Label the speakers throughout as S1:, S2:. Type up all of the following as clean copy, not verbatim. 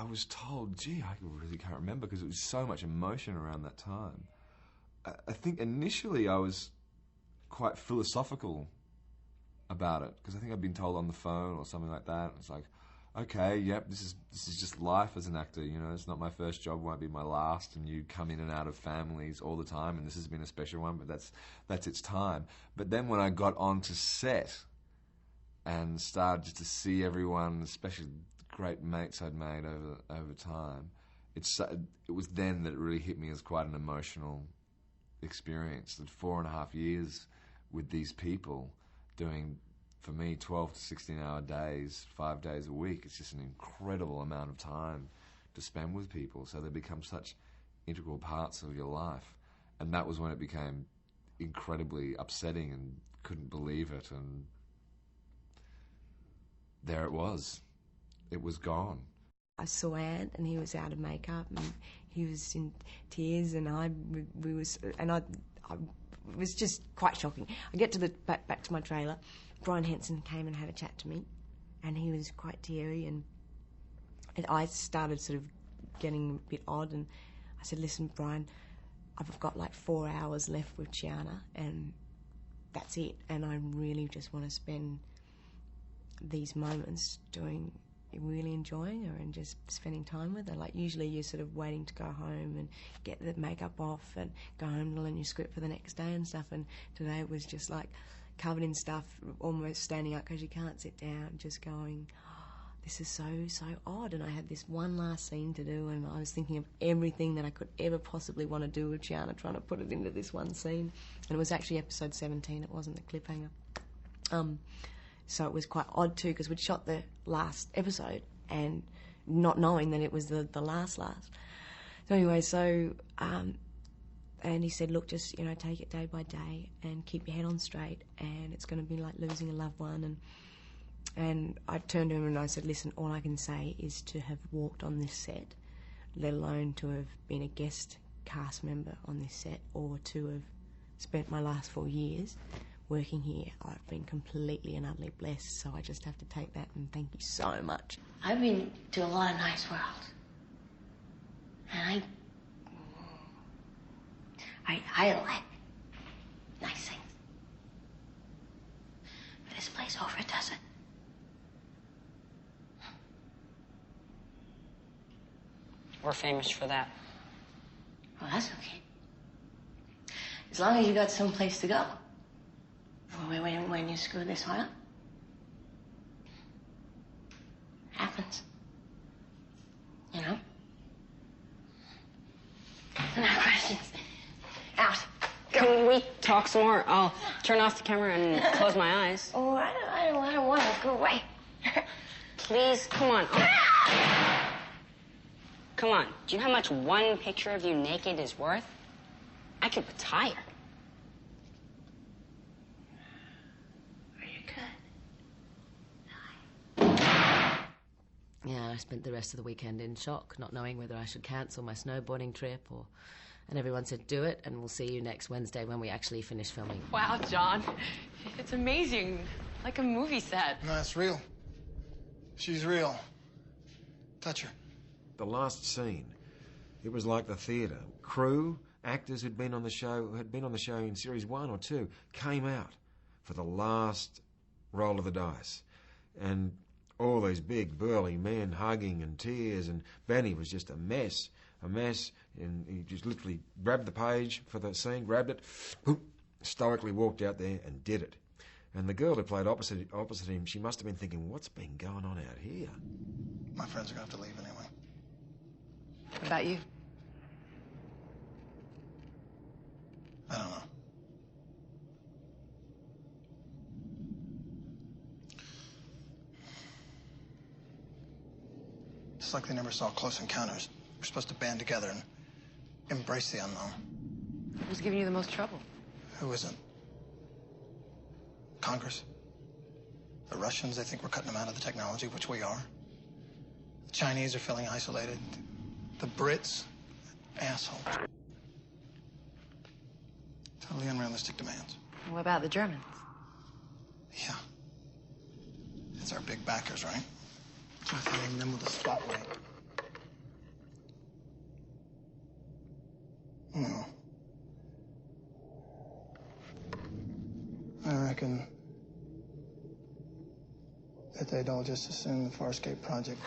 S1: I was told, gee, I really can't remember because it was so much emotion around that time. I think initially I was quite philosophical about it because I think I'd been told on the phone or something like that. It's like, okay, yep, this is just life as an actor. You know, it's not my first job, won't be my last, and you come in and out of families all the time, and this has been a special one, but that's its time. But then when I got onto set and started to see everyone, especially the great mates I'd made over time, it was then that it really hit me as quite an emotional experience. That 4.5 years with these people doing, for me, 12 to 16-hour days, 5 days a week. It's just an incredible amount of time to spend with people. So they become such integral parts of your life. And that was when it became incredibly upsetting and couldn't believe it. And there it was. It was gone.
S2: I saw Ant, and he was out of makeup, and he was in tears, and I was just quite shocking. I get to the back to my trailer. Brian Henson came and had a chat to me, and he was quite teary, and I started sort of getting a bit odd, and I said, listen, Brian, I've got like 4 hours left with Chiana, and that's it, and I really just want to spend these moments really enjoying her and just spending time with her. Like, usually you're sort of waiting to go home and get the makeup off and go home and learn your script for the next day and stuff, and today it was just like covered in stuff, almost standing up because you can't sit down, just going, oh, this is so odd. And I had this one last scene to do, and I was thinking of everything that I could ever possibly want to do with Chiana, trying to put it into this one scene. And it was actually episode 17, it wasn't the cliffhanger. So it was quite odd too, because we'd shot the last episode and not knowing that it was the last. So anyway, and he said, look, just, you know, take it day by day and keep your head on straight, and it's going to be like losing a loved one. And I turned to him and I said, listen, all I can say is to have walked on this set, let alone to have been a guest cast member on this set, or to have spent my last 4 years working here. I've been completely and utterly blessed, so I just have to take that and thank you so much.
S3: I've been to a lot of nice worlds, and I like nice things. But this place overdoes it.
S4: We're famous for that.
S3: Well, that's okay. As long as you got someplace to go. When you screw this one up. Happens. You know? No questions. Out. Go.
S4: Can we talk some more? I'll turn off the camera and close my eyes.
S3: Oh, I don't want to. Go away.
S4: Please, come on. Oh. Come on. Do you know how much one picture of you naked is worth? I could retire.
S5: Yeah, I spent the rest of the weekend in shock, not knowing whether I should cancel my snowboarding trip or... And everyone said, do it, and we'll see you next Wednesday when we actually finish filming.
S6: Wow, John. It's amazing. Like a movie set.
S7: No, it's real. She's real. Touch her.
S8: The last scene, it was like the theatre. Crew, actors who'd been on the show in series 1 or 2, came out for the last roll of the dice. And all these big, burly men hugging and tears, and Benny was just a mess, and he just literally grabbed the page for the scene, grabbed it, stoically walked out there and did it. And the girl who played opposite him, she must have been thinking, what's been going on out here?
S7: My friends are going to have to leave anyway.
S6: What about you?
S7: I don't know. It's like they never saw Close Encounters. We're supposed to band together and embrace the unknown.
S6: Who's giving you the most trouble?
S7: Who isn't? Congress. The Russians, they think we're cutting them out of the technology, which we are. The Chinese are feeling isolated. The Brits, assholes. Totally unrealistic demands.
S6: What about the Germans?
S7: Yeah. It's our big backers, right? So I thought aim them with a spotlight. reckon that they'd all just assume the FarScape project.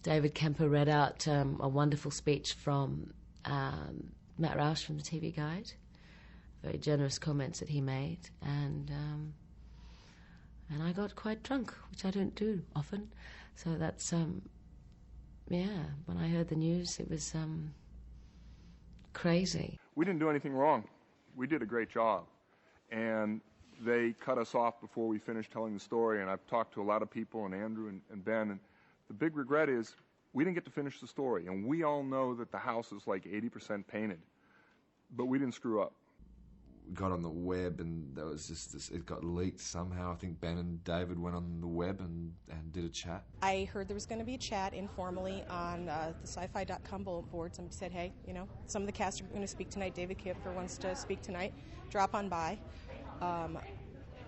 S5: David Kemper read out a wonderful speech from Matt Roush from the TV Guide. Very generous comments that he made, and I got quite drunk, which I don't do often. So that's when I heard the news, it was crazy.
S9: We didn't do anything wrong. We did a great job, and they cut us off before we finished telling the story. And I've talked to a lot of people, and Andrew and Ben, and the big regret is we didn't get to finish the story. And we all know that the house is like 80% painted, but we didn't screw up.
S1: We got on the web, and there was just this, it got leaked somehow. I think Ben and David went on the web and did a chat.
S10: I heard there was going to be a chat informally on the sci-fi.com bulletin board. Somebody said, hey, you know, some of the cast are going to speak tonight. David Kemper wants to speak tonight. Drop on by.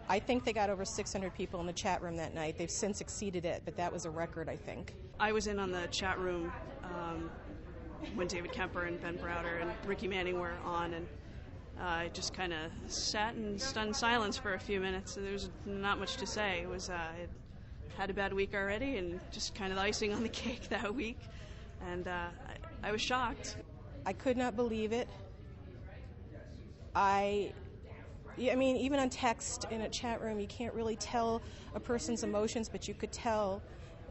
S10: I think they got over 600 people in the chat room that night. They've since exceeded it, but that was a record, I think.
S6: I was in on the chat room when David Kemper and Ben Browder and Ricky Manning were on, and I just kind of sat in stunned silence for a few minutes. There was not much to say. It was I had a bad week already, and just kind of the icing on the cake that week. And I was shocked.
S10: I could not believe it. I mean, even on text in a chat room, you can't really tell a person's emotions, but you could tell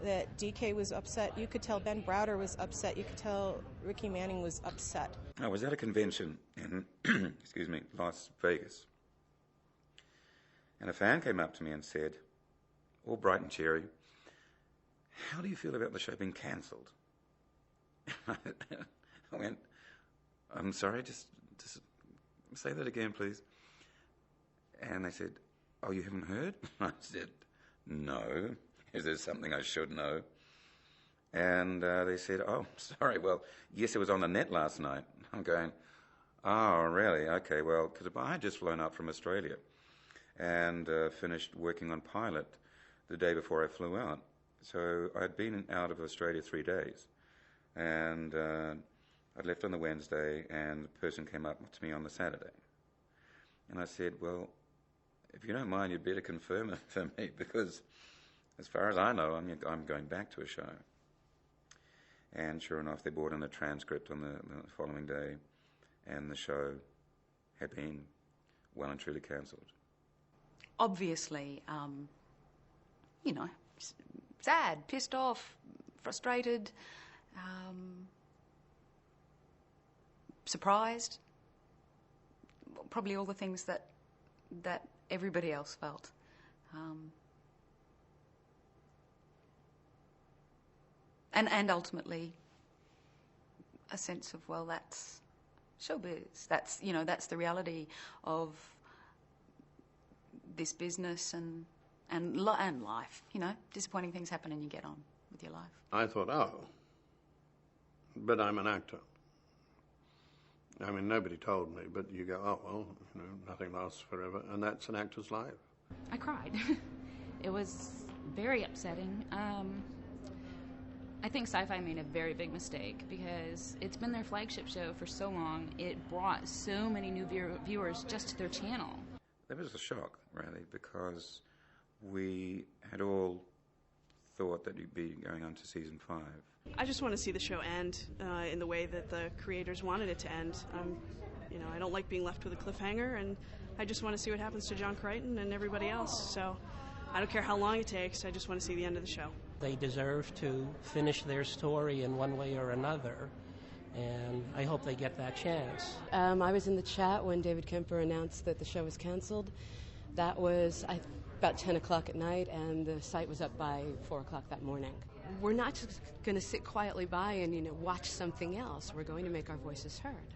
S10: that DK was upset. You could tell Ben Browder was upset. You could tell Ricky Manning was upset.
S11: I was at a convention in, excuse me, Las Vegas. And a fan came up to me and said, all bright and cheery, how do you feel about the show being cancelled? I went, I'm sorry, just say that again, please. And they said, oh, you haven't heard? I said, no. Is there something I should know? And they said, oh, sorry, well, yes, it was on the net last night. I'm going, oh, really? Okay, well, because I had just flown up from Australia and finished working on Pilot the day before I flew out. So I'd been out of Australia 3 days. And I'd left on the Wednesday, and the person came up to me on the Saturday. And I said, well, if you don't mind, you'd better confirm it for me, because as far as I know, I'm going back to a show. And sure enough, they brought in a transcript on the following day, and the show had been well and truly cancelled.
S12: Obviously, you know, sad, pissed off, frustrated, surprised. Probably all the things that everybody else felt. And ultimately a sense of, well, that's showbiz. That's, you know, that's the reality of this business and life. You know, disappointing things happen and you get on with your life.
S13: I thought, oh, but I'm an actor. I mean, nobody told me, but you go, oh, well, you know, nothing lasts forever, and that's an actor's life.
S14: I cried. It was very upsetting. I think Sci-Fi made a very big mistake because it's been their flagship show for so long. It brought so many new viewers just to their channel.
S11: That was a shock, really, because we had all thought that you'd be going on to season 5.
S6: I just want to see the show end in the way that the creators wanted it to end. You know, I don't like being left with a cliffhanger, and I just want to see what happens to John Crichton and everybody else. So I don't care how long it takes. I just want to see the end of the show.
S15: They deserve to finish their story in one way or another, and I hope they get that chance.
S16: I was in the chat when David Kemper announced that the show was canceled. That was about 10 o'clock at night, and the site was up by 4 o'clock that morning. We're not just going to sit quietly by and, you know, watch something else. We're going to make our voices heard.